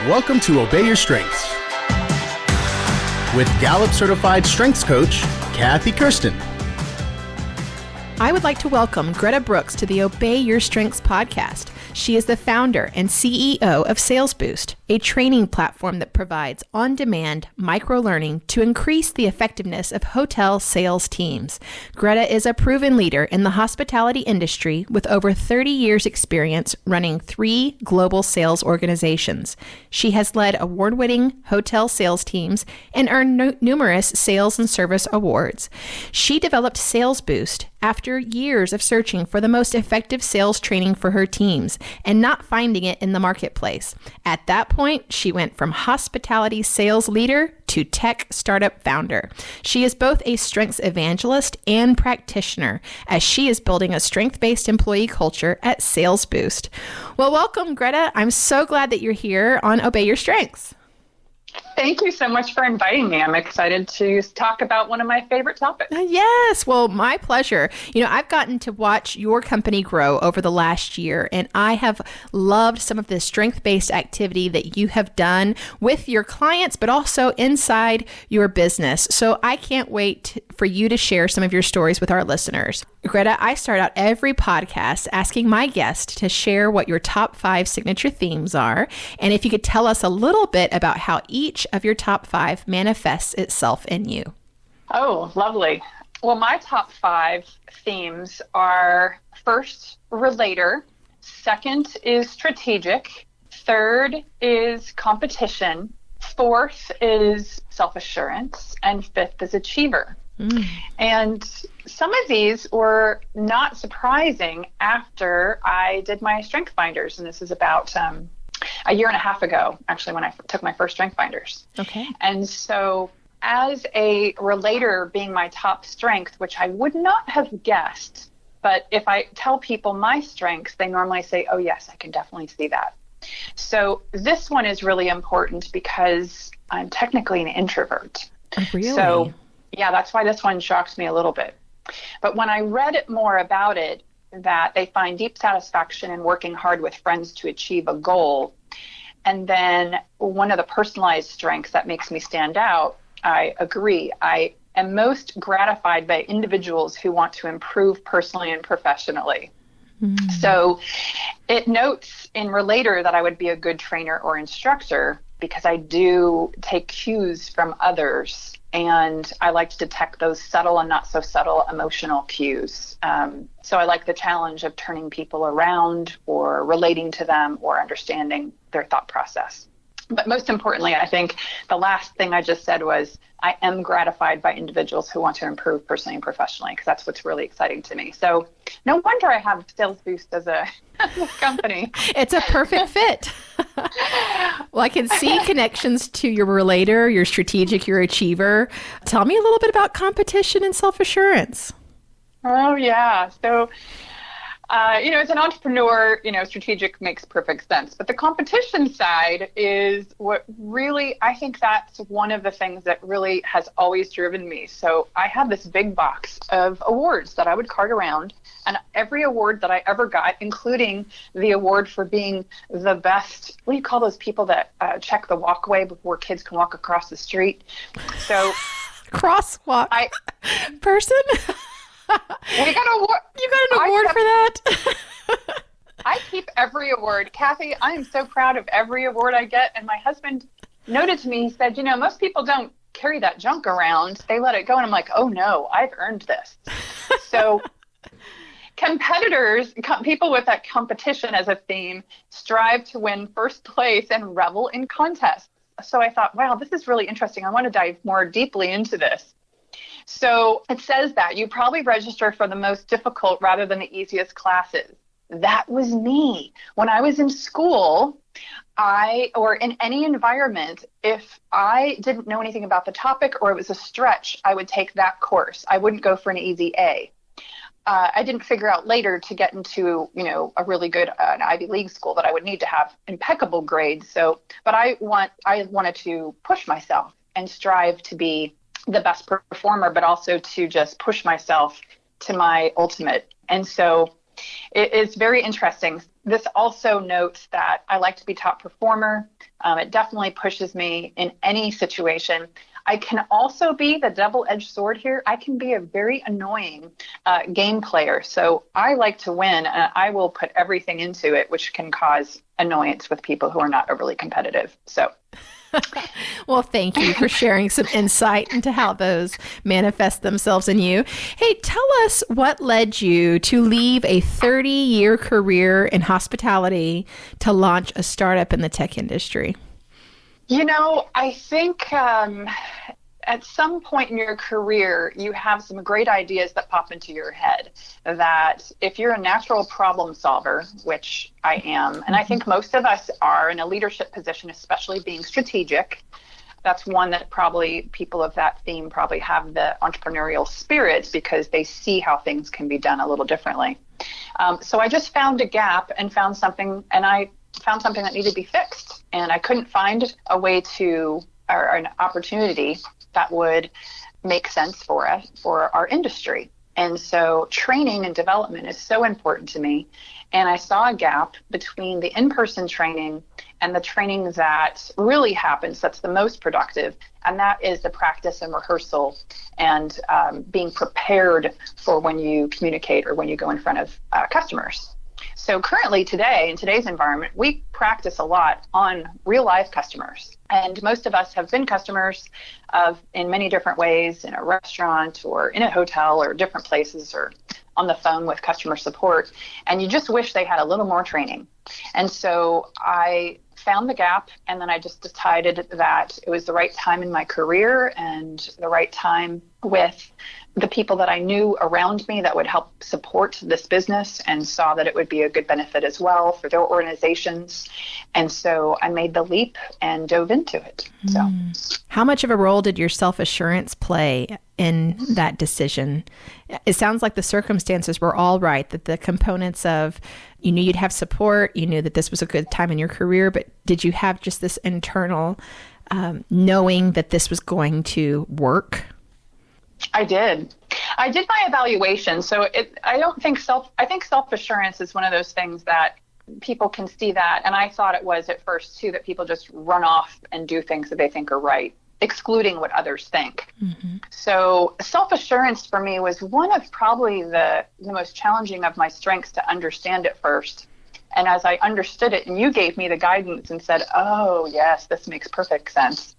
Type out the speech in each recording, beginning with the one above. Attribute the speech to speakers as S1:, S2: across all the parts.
S1: Welcome to Obey Your Strengths with Gallup Certified Strengths Coach, Kersten.
S2: I would like to welcome Gretta Brooks to the Obey Your Strengths podcast. She is the founder and CEO of SalesBoost, a training platform that provides on-demand micro-learning to increase the effectiveness of hotel sales teams. Gretta is a proven leader in the hospitality industry with over 30 years experience running 3 global sales organizations. She has led award-winning hotel sales teams and earned numerous sales and service awards. She developed SalesBoost after years of searching for the most effective sales training for her teams and not finding it in the marketplace. At that point, she went from hospitality sales leader to tech startup founder. She is both a strengths evangelist and practitioner as she is building a strength-based employee culture at SalesBoost. Well, welcome, Gretta. I'm so glad that you're here on Obey Your Strengths.
S3: Thank you so much for inviting me. I'm excited to talk about one of my favorite topics.
S2: Yes, well, my pleasure. You know, I've gotten to watch your company grow over the last year, and I have loved some of the strength-based activity that you have done with your clients, but also inside your business. So I can't wait for you to share some of your stories with our listeners. Gretta, I start out every podcast asking my guests to share what your top 5 signature themes are, and if you could tell us a little bit about how each of your top 5 manifests itself in you.
S3: Oh, lovely. Well, my top 5 themes are: first, Relator; second is strategic; third is competition; fourth is self-assurance; and fifth is achiever. And some of these were not surprising after I did my StrengthsFinders, and this is about a year and a half ago, actually, when I took my first StrengthsFinders.
S2: Okay.
S3: And so as a Relator being my top strength, which I would not have guessed, but if I tell people my strengths, they normally say, oh yes, I can definitely see that. So this one is really important because I'm technically an introvert.
S2: Really?
S3: So yeah, that's why this one shocked me a little bit. But when I read more about it, that they find deep satisfaction in working hard with friends to achieve a goal. And then one of the personalized strengths that makes me stand out, I agree. I am most gratified by individuals who want to improve personally and professionally. So it notes in Relator that I would be a good trainer or instructor because I do take cues from others. And I like to detect those subtle and not so subtle emotional cues. So I like the challenge of turning people around or relating to them or understanding their thought process. But most importantly, I think the last thing I just said was I am gratified by individuals who want to improve personally and professionally, because that's what's really exciting to me. So no wonder I have SalesBoost as a company.
S2: It's a perfect fit. Well, I can see connections to your Relator, your strategic, your achiever. Tell me a little bit about competition and self-assurance.
S3: Oh, yeah. So, as an entrepreneur, strategic makes perfect sense. But the competition side is what really, I think that's one of the things that really has always driven me. So I had this big box of awards that I would cart around. And every award that I ever got, including the award for being the best, what do you call those people that check the walkway before kids can walk across the street? So
S2: crosswalk person?
S3: We got an award.
S2: You got an award for that?
S3: I keep every award. Kathy, I am so proud of every award I get. And my husband noted to me, he said, most people don't carry that junk around. They let it go. And I'm like, oh no, I've earned this. So competitors, people with that competition as a theme, strive to win first place and revel in contests. So I thought, wow, this is really interesting. I want to dive more deeply into this. So it says that you probably register for the most difficult rather than the easiest classes. That was me. When I was in school, or in any environment, if I didn't know anything about the topic or it was a stretch, I would take that course. I wouldn't go for an easy A. I didn't figure out later to get into, a really good an Ivy League school that I would need to have impeccable grades. So, but I wanted to push myself and strive to be the best performer, but also to just push myself to my ultimate. And so It's very interesting. This also notes that I like to be top performer. It definitely pushes me in any situation. I can also be the double-edged sword here. I can be a very annoying game player. So I like to win, and I will put everything into it, which can cause annoyance with people who are not overly competitive. So.
S2: Well, thank you for sharing some insight into how those manifest themselves in you. Hey, tell us what led you to leave a 30-year career in hospitality to launch a startup in the tech industry.
S3: I think at some point in your career, you have some great ideas that pop into your head that if you're a natural problem solver, which I am, and I think most of us are in a leadership position, especially being strategic, that's one that probably people of that theme probably have the entrepreneurial spirit because they see how things can be done a little differently. So I just found a gap and found something that needed to be fixed. And I couldn't find a way or an opportunity that would make sense for us, for our industry. And so training and development is so important to me. And I saw a gap between the in-person training and the training that really happens, that's the most productive, and that is the practice and rehearsal and being prepared for when you communicate or when you go in front of customers. So currently today, in today's environment, we practice a lot on real life customers. And most of us have been customers in many different ways, in a restaurant or in a hotel or different places or on the phone with customer support. And you just wish they had a little more training. And so I found the gap, and then I just decided that it was the right time in my career and the right time with the people that I knew around me that would help support this business, and saw that it would be a good benefit as well for their organizations. And so I made the leap and dove into it. So,
S2: how much of a role did your self-assurance play in that decision? It sounds like the circumstances were all right, that the components of, you knew you'd have support, you knew that this was a good time in your career, but did you have just this internal knowing that this was going to work?
S3: I did my evaluation. So I think self-assurance is one of those things that people can see that. And I thought it was at first too, that people just run off and do things that they think are right, excluding what others think. Mm-hmm. So self-assurance for me was one of probably the most challenging of my strengths to understand at first. And as I understood it, and you gave me the guidance and said, oh yes, this makes perfect sense.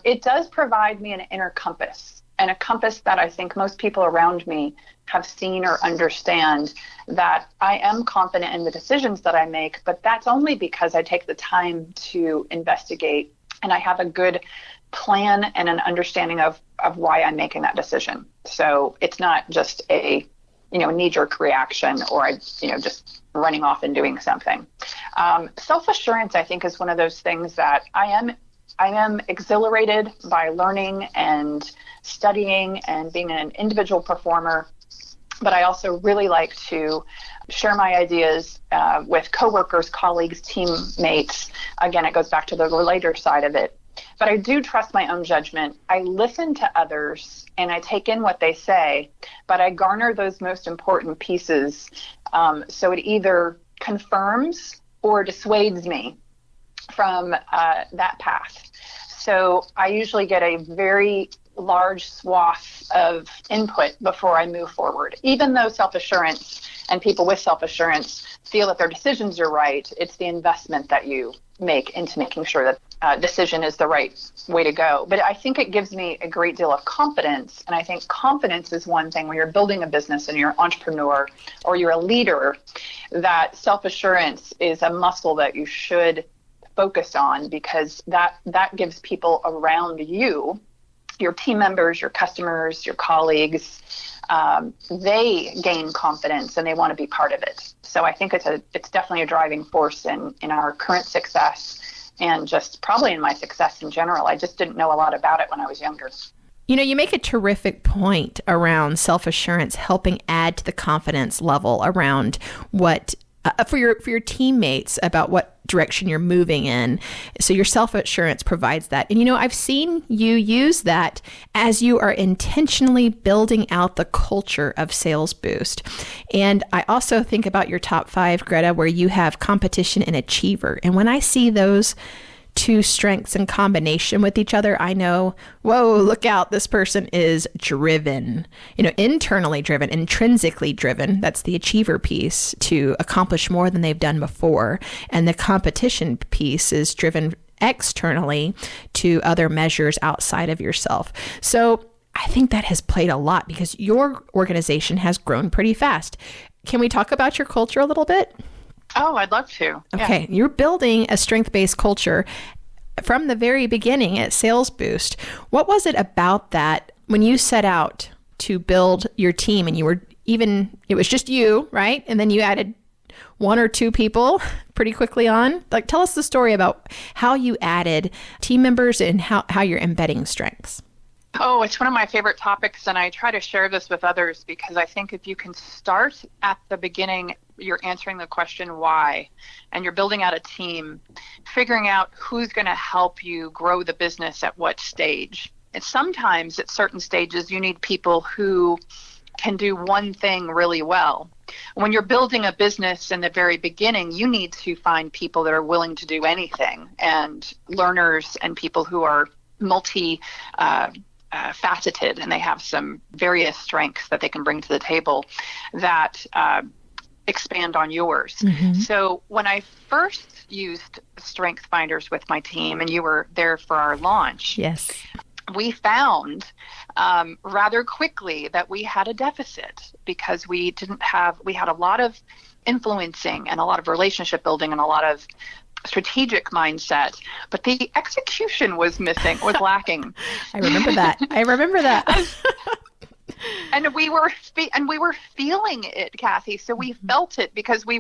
S3: It does provide me an inner compass. And a compass that I think most people around me have seen or understand, that I am confident in the decisions that I make, but that's only because I take the time to investigate and I have a good plan and an understanding of why I'm making that decision. So it's not just a knee-jerk reaction or just running off and doing something. Self-assurance, I think, is one of those things that I am exhilarated by learning and studying and being an individual performer, but I also really like to share my ideas with coworkers, colleagues, teammates. Again, it goes back to the Relator side of it. But I do trust my own judgment. I listen to others and I take in what they say, but I garner those most important pieces. So it either confirms or dissuades me from that path. So I usually get a very large swath of input before I move forward. Even though self-assurance and people with self-assurance feel that their decisions are right, it's the investment that you make into making sure that decision is the right way to go. But I think it gives me a great deal of confidence. And I think confidence is one thing when you're building a business and you're an entrepreneur or you're a leader, that self-assurance is a muscle that you should focus on, because that gives people around you, your team members, your customers, your colleagues, they gain confidence and they want to be part of it. So I think it's definitely a driving force in our current success, and just probably in my success in general. I just didn't know a lot about it when I was younger.
S2: You make a terrific point around self-assurance helping add to the confidence level around what for your teammates about what direction you're moving in. So your self-assurance provides that. And, I've seen you use that as you are intentionally building out the culture of SalesBoost. And I also think about your top 5, Gretta, where you have competition and achiever. And when I see those two strengths in combination with each other, I know, whoa, look out, this person is driven, internally driven, intrinsically driven. That's the achiever piece, to accomplish more than they've done before. And the competition piece is driven externally to other measures outside of yourself. So I think that has played a lot because your organization has grown pretty fast. Can we talk about your culture a little bit?
S3: Oh, I'd love to.
S2: Okay. You're building a strength-based culture from the very beginning at SalesBoost. What was it about that when you set out to build your team and it was just you, right? And then you added 1 or 2 people pretty quickly on? Like, tell us the story about how you added team members and how you're embedding strengths.
S3: Oh, it's one of my favorite topics, and I try to share this with others because I think if you can start at the beginning, you're answering the question why, and you're building out a team, figuring out who's going to help you grow the business at what stage. And sometimes at certain stages, you need people who can do one thing really well. When you're building a business in the very beginning, you need to find people that are willing to do anything, and learners and people who are faceted, and they have some various strengths that they can bring to the table that expand on yours. Mm-hmm. So when I first used StrengthsFinders with my team, and you were there for our launch,
S2: yes,
S3: we found rather quickly that we had a deficit because we had a lot of influencing and a lot of relationship building and a lot of strategic mindset, but the execution was lacking.
S2: I remember that.
S3: And we were feeling it, Kathy. So we felt it because we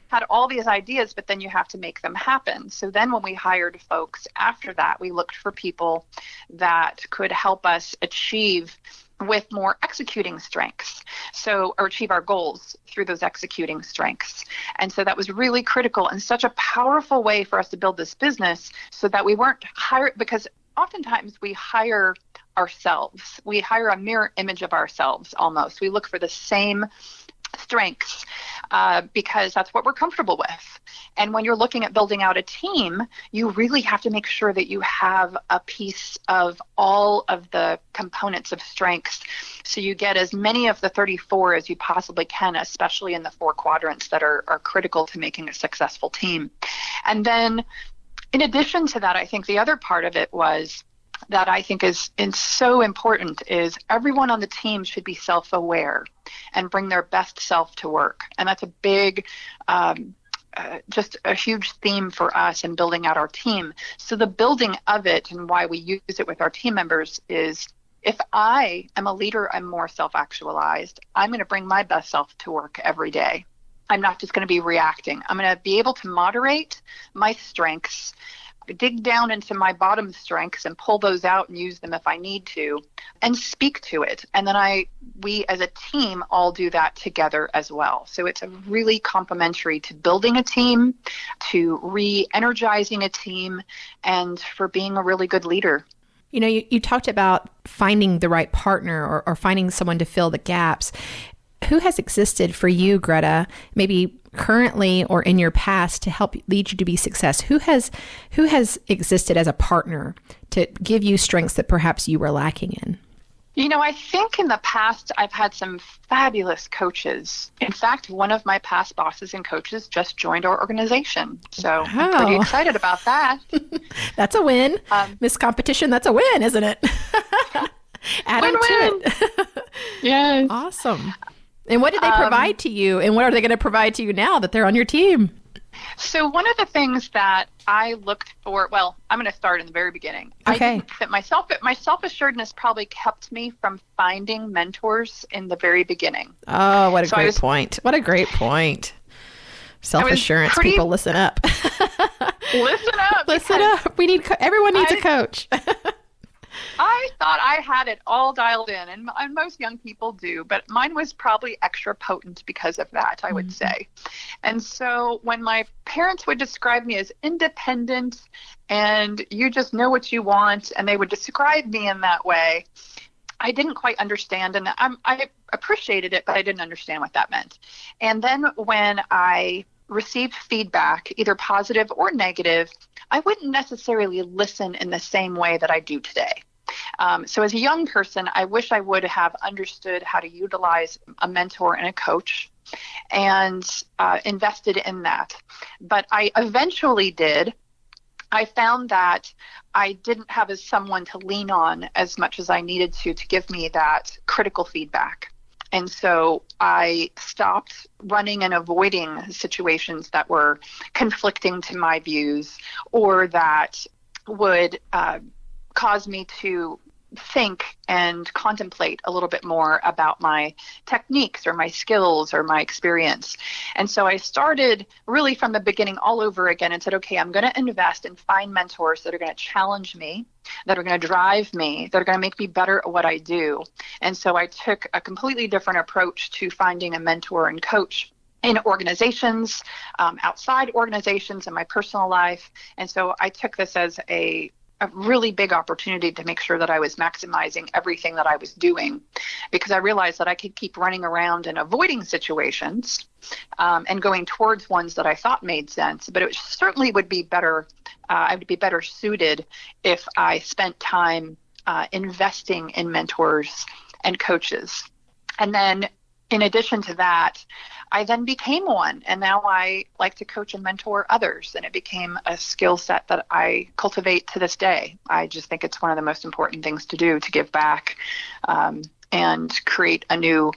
S3: had all these ideas, but then you have to make them happen. So then when we hired folks after that, we looked for people that could help us achieve with more executing strengths, or achieve our goals through those executing strengths. And so that was really critical and such a powerful way for us to build this business, so that we weren't hired, because oftentimes we hire ourselves. We hire a mirror image of ourselves almost. We look for the same strengths because that's what we're comfortable with. And when you're looking at building out a team, you really have to make sure that you have a piece of all of the components of strengths, so you get as many of the 34 as you possibly can, especially in the 4 quadrants that are critical to making a successful team. And then in addition to that, I think the other part of it was that I think is so important is everyone on the team should be self-aware and bring their best self to work. And that's a big, just a huge theme for us in building out our team. So the building of it and why we use it with our team members is, if I am a leader, I'm more self-actualized. I'm going to bring my best self to work every day. I'm not just going to be reacting. I'm going to be able to moderate my strengths, dig down into my bottom strengths and pull those out and use them if I need to, and speak to it. And then we as a team all do that together as well. So it's a really complementary to building a team, to re-energizing a team, and for being a really good leader.
S2: You talked about finding the right partner or finding someone to fill the gaps. Who has existed for you, Gretta, maybe currently or in your past, to help lead you to be success? Who has existed as a partner to give you strengths that perhaps you were lacking in?
S3: I think in the past, I've had some fabulous coaches. In fact, one of my past bosses and coaches just joined our organization. So I'm pretty excited about that.
S2: That's a win. Miss Competition, that's a win, isn't it? Add on to it.
S3: Yes.
S2: Awesome. And what did they provide to you? And what are they going to provide to you now that they're on your team?
S3: So one of the things that I looked for, I'm going to start in the very beginning.
S2: Okay.
S3: I think that my self-assuredness probably kept me from finding mentors in the very beginning.
S2: Oh, what a great point. What a great point. Self-assurance, people, listen up.
S3: Listen up.
S2: Listen up. Everyone needs a coach.
S3: I thought I had it all dialed in, and most young people do, but mine was probably extra potent because of that, I would say. And so when my parents would describe me as independent and you just know what you want, and they would describe me in that way, I didn't quite understand, and I appreciated it, but I didn't understand what that meant. And then when I received feedback, either positive or negative, I wouldn't necessarily listen in the same way that I do today. So as a young person, I wish I would have understood how to utilize a mentor and a coach and invested in that. But I eventually did. I found that I didn't have someone to lean on as much as I needed to give me that critical feedback. And so I stopped running and avoiding situations that were conflicting to my views or that would cause me to think and contemplate a little bit more about my techniques or my skills or my experience. And so I started really from the beginning all over again and said, okay, I'm going to invest and find mentors that are going to challenge me, that are going to drive me, that are going to make me better at what I do. And so I took a completely different approach to finding a mentor and coach in organizations, outside organizations, in my personal life. And so I took this as a really big opportunity to make sure that I was maximizing everything that I was doing, because I realized that I could keep running around and avoiding situations and going towards ones that I thought made sense. But it certainly would be better. I would be better suited if I spent time investing in mentors and coaches. And then in addition to that, I then became one, and now I like to coach and mentor others, and it became a skill set that I cultivate to this day. I just think it's one of the most important things to do, to give back and create a new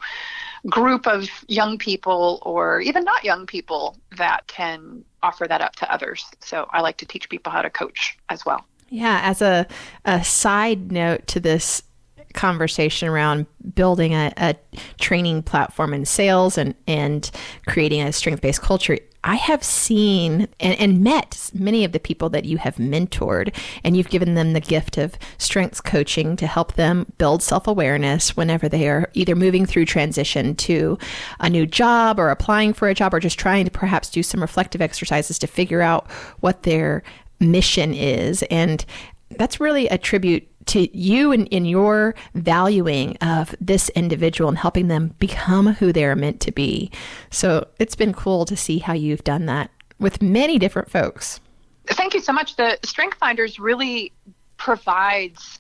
S3: group of young people, or even not young people, that can offer that up to others. So I like to teach people how to coach as well.
S2: Yeah, as a side note to this conversation around building a training platform in sales and creating a strength-based culture, I have seen and met many of the people that you have mentored, and you've given them the gift of strengths coaching to help them build self-awareness whenever they are either moving through transition to a new job or applying for a job, or just trying to perhaps do some reflective exercises to figure out what their mission is. And that's really a tribute to you and in your valuing of this individual and helping them become who they're meant to be. So it's been cool to see how you've done that with many different folks.
S3: Thank you so much. The StrengthsFinders really provides,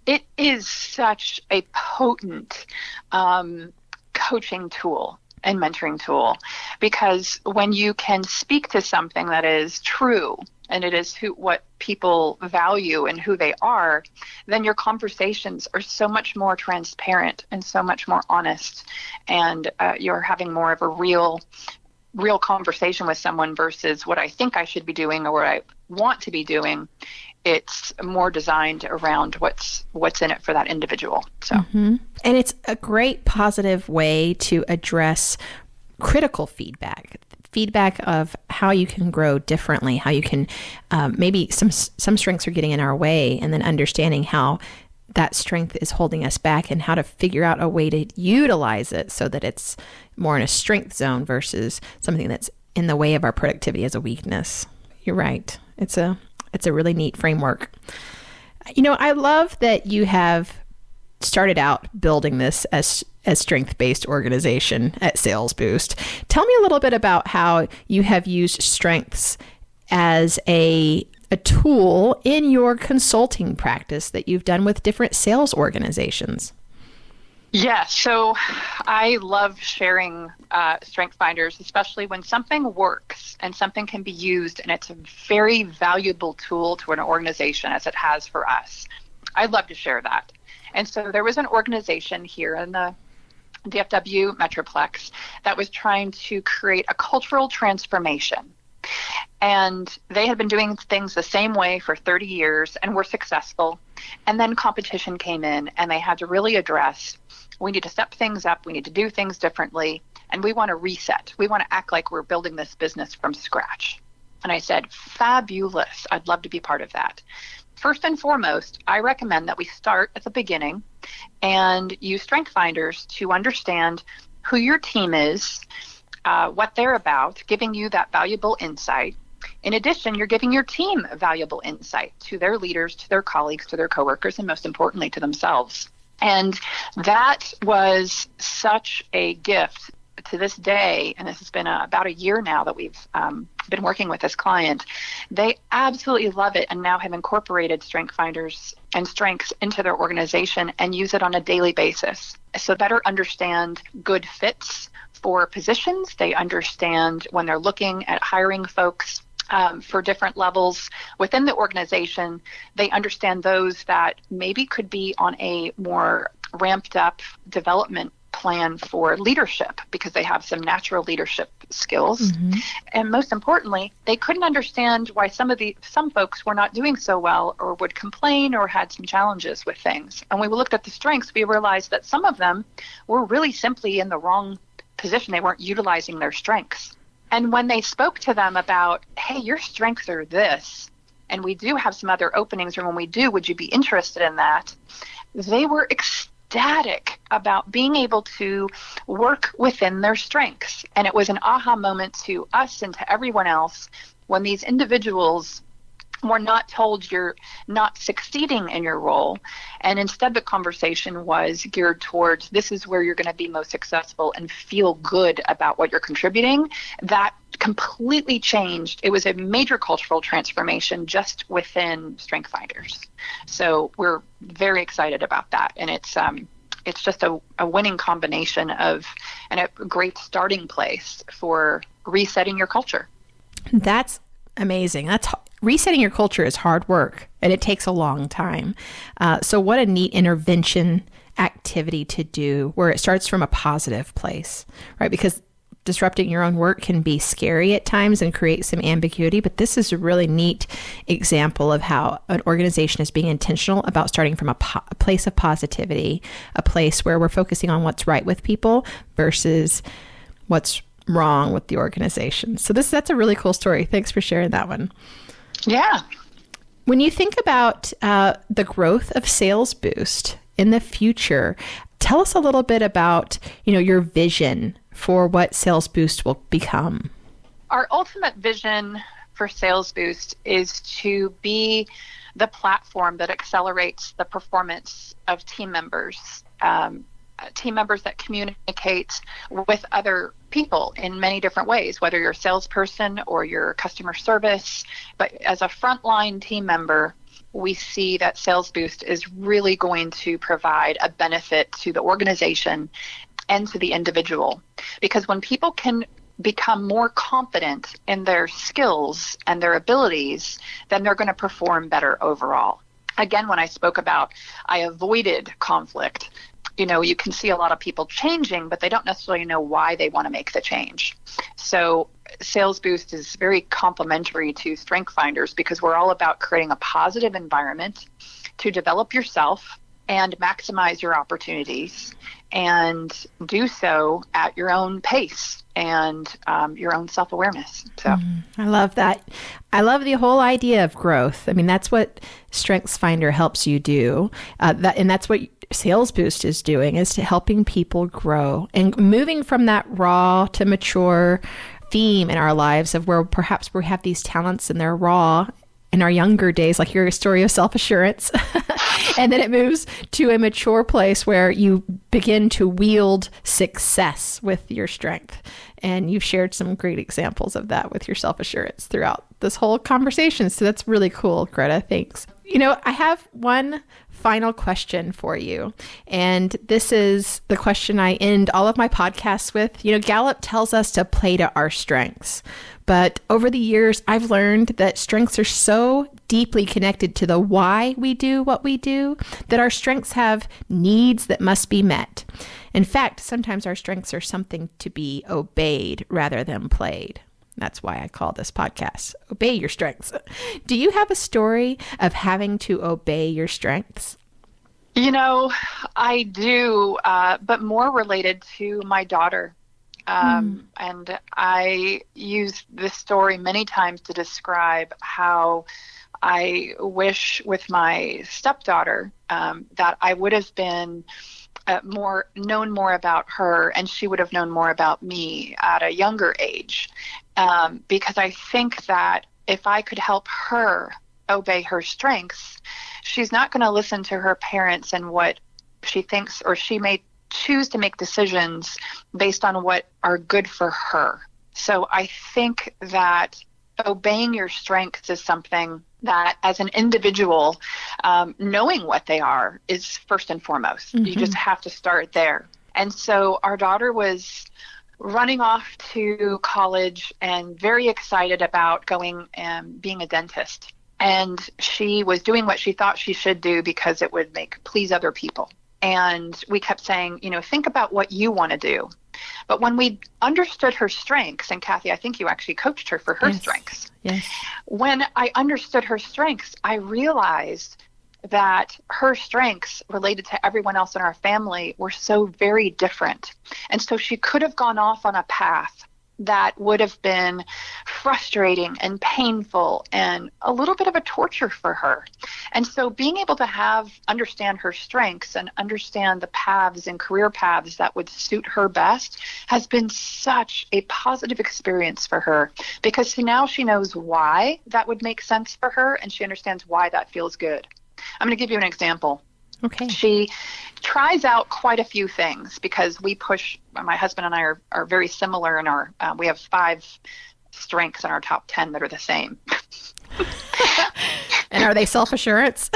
S3: it is such a potent coaching tool and mentoring tool, because when you can speak to something that is true and it is what people value and who they are, then your conversations are so much more transparent and so much more honest, and you're having more of a real conversation with someone versus what I think I should be doing or what I want to be doing. It's more designed around what's in it for that individual. So,
S2: And it's a great positive way to address critical feedback of how you can grow differently, how you can maybe some strengths are getting in our way, and then understanding how that strength is holding us back and how to figure out a way to utilize it so that it's more in a strength zone versus something that's in the way of our productivity as a weakness. You're right. It's a really neat framework. You know, I love that you have started out building this as strength-based organization at SalesBoost. Tell me a little bit about how you have used strengths as a tool in your consulting practice that you've done with different sales organizations.
S3: Yeah, so I love sharing StrengthsFinders, especially when something works and something can be used, and it's a very valuable tool to an organization as it has for us. I love to share that. And so there was an organization here in the DFW Metroplex that was trying to create a cultural transformation. And they had been doing things the same way for 30 years and were successful. And then competition came in, and they had to really address, we need to step things up, we need to do things differently, and we want to reset. We want to act like we're building this business from scratch. And I said, fabulous. I'd love to be part of that. First and foremost, I recommend that we start at the beginning and use StrengthsFinders to understand who your team is, what they're about, giving you that valuable insight. In addition, you're giving your team valuable insight to their leaders, to their colleagues, to their coworkers, and most importantly, to themselves. And that was such a gift to this day, and this has been about a year now that we've been working with this client. They absolutely love it and now have incorporated StrengthsFinders and strengths into their organization and use it on a daily basis. So better understand good fits for positions. They understand when they're looking at hiring folks for different levels within the organization, they understand those that maybe could be on a more ramped up development plan for leadership because they have some natural leadership skills. Mm-hmm. And most importantly, they couldn't understand why some folks were not doing so well or would complain or had some challenges with things. And when we looked at the strengths, we realized that some of them were really simply in the wrong position. They weren't utilizing their strengths. And when they spoke to them about, hey, your strengths are this, and we do have some other openings, or when we do, would you be interested in that? They were ecstatic about being able to work within their strengths. And it was an aha moment to us and to everyone else when these individuals were not told you're not succeeding in your role. And instead the conversation was geared towards this is where you're going to be most successful and feel good about what you're contributing. That completely changed. It was a major cultural transformation just within StrengthsFinders. So we're very excited about that. And it's just a winning combination of and a great starting place for resetting your culture.
S2: That's amazing. Resetting your culture is hard work, and it takes a long time. So what a neat intervention activity to do where it starts from a positive place, right? Because disrupting your own work can be scary at times and create some ambiguity, but this is a really neat example of how an organization is being intentional about starting from a place of positivity, a place where we're focusing on what's right with people versus what's wrong with the organization. So that's a really cool story. Thanks for sharing that one.
S3: Yeah.
S2: When you think about the growth of SalesBoost in the future, tell us a little bit about, your vision for what SalesBoost will become.
S3: Our ultimate vision for SalesBoost is to be the platform that accelerates the performance of team members that communicate with other people in many different ways, whether you're a salesperson or you're customer service. But as a frontline team member, we see that SalesBoost is really going to provide a benefit to the organization and to the individual. Because when people can become more confident in their skills and their abilities, then they're going to perform better overall. Again, when I spoke about I avoided conflict, you can see a lot of people changing, but they don't necessarily know why they want to make the change. So SalesBoost is very complementary to StrengthsFinders because we're all about creating a positive environment to develop yourself and maximize your opportunities and do so at your own pace and your own self-awareness. So
S2: I love that. I love the whole idea of growth. I mean, that's what StrengthsFinder helps you do. And that's what SalesBoost is doing, is to helping people grow and moving from that raw to mature theme in our lives of where perhaps we have these talents and they're raw in our younger days, like your story of self-assurance. And then it moves to a mature place where you begin to wield success with your strength. And you've shared some great examples of that with your self-assurance throughout this whole conversation. So that's really cool, Gretta. Thanks. I have one final question for you. And this is the question I end all of my podcasts with. Gallup tells us to play to our strengths. But over the years, I've learned that strengths are so deeply connected to the why we do what we do that our strengths have needs that must be met. In fact, sometimes our strengths are something to be obeyed rather than played. That's why I call this podcast Obey Your Strengths. Do you have a story of having to obey your strengths?
S3: I do, but more related to my daughter. And I use this story many times to describe how I wish with my stepdaughter that I would have been known more about her, and she would have known more about me at a younger age. Because I think that if I could help her obey her strengths, she's not going to listen to her parents and what she thinks, or she may choose to make decisions based on what are good for her. So I think that obeying your strengths is something that, as an individual, knowing what they are is first and foremost. You just have to start there. And so our daughter was running off to college and very excited about going and being a dentist. And she was doing what she thought she should do because it would please other people. And we kept saying, think about what you want to do. But when we understood her strengths, and Kathy, I think you actually coached her for her strengths.
S2: Yes.
S3: When I understood her strengths, I realized that her strengths related to everyone else in our family were so very different. And so she could have gone off on a path that would have been frustrating and painful and a little bit of a torture for her. And so being able to understand her strengths and understand the paths and career paths that would suit her best has been such a positive experience for her, because now she knows why that would make sense for her, and she understands why that feels good. I'm going to give you an example.
S2: Okay.
S3: She tries out quite a few things because my husband and I are very similar in we have 5 strengths in our top 10 that are the same.
S2: And are they self-assurance?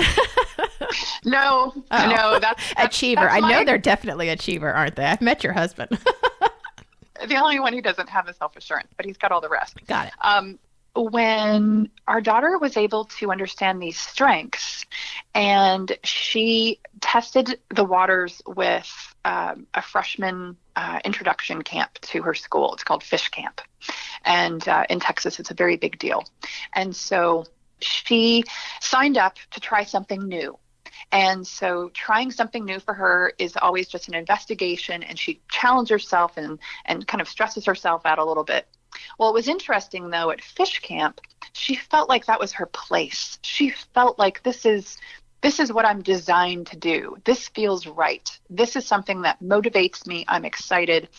S3: No, that's
S2: achiever.
S3: That's
S2: I know they're definitely achiever, aren't they? I've met your husband.
S3: The only one who doesn't have is self-assurance, but he's got all the rest.
S2: Got it.
S3: When our daughter was able to understand these strengths, and she tested the waters with a freshman introduction camp to her school. It's called Fish Camp. And in Texas, it's a very big deal. And so she signed up to try something new. And so trying something new for her is always just an investigation, and she challenges herself and kind of stresses herself out a little bit. Well, it was interesting, though, at Fish Camp, she felt like that was her place. She felt like this is what I'm designed to do. This feels right. This is something that motivates me. I'm excited.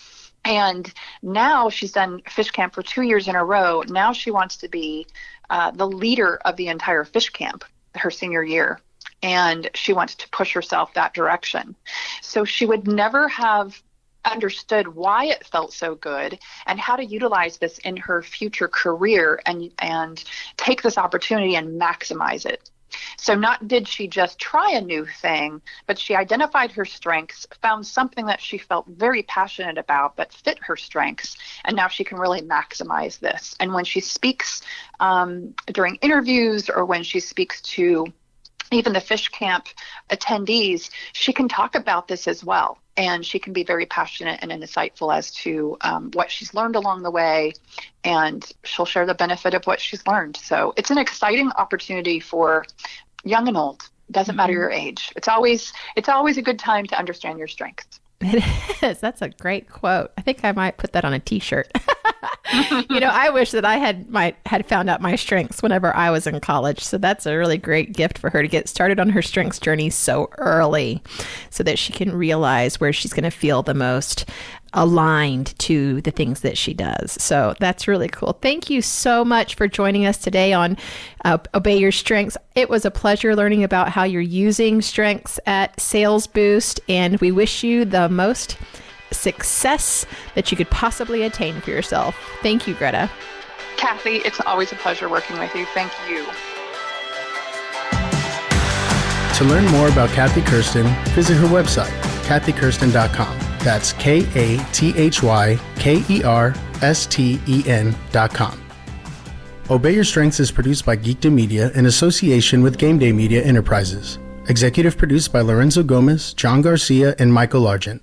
S3: And now she's done Fish Camp for 2 years in a row. Now she wants to be the leader of the entire Fish Camp her senior year. And she wants to push herself that direction. So she would never have understood why it felt so good and how to utilize this in her future career and take this opportunity and maximize it. So not did she just try a new thing, but she identified her strengths, found something that she felt very passionate about that fit her strengths, and now she can really maximize this. And when she speaks during interviews, or when she speaks to even the Fish Camp attendees, she can talk about this as well. And she can be very passionate and insightful as to what she's learned along the way, and she'll share the benefit of what she's learned. So it's an exciting opportunity for young and old. Doesn't matter your age. It's always a good time to understand your strengths.
S2: It is. That's a great quote. I think I might put that on a T-shirt. I wish that I had found out my strengths whenever I was in college. So that's a really great gift for her to get started on her strengths journey so early, so that she can realize where she's going to feel the most aligned to the things that she does. So that's really cool. Thank you so much for joining us today on Obey Your Strengths. It was a pleasure learning about how you're using strengths at SalesBoost, and we wish you the most success that you could possibly attain for yourself. Thank you, Gretta.
S3: Kathy, it's always a pleasure working with you. Thank you.
S1: To learn more about Kathy Kersten, visit her website, kathykersten.com. That's KathyKersten.com. Obey Your Strengths is produced by Geekdom Media in association with Gameday Media Enterprises. Executive produced by Lorenzo Gomez, John Garcia, and Michael Argent.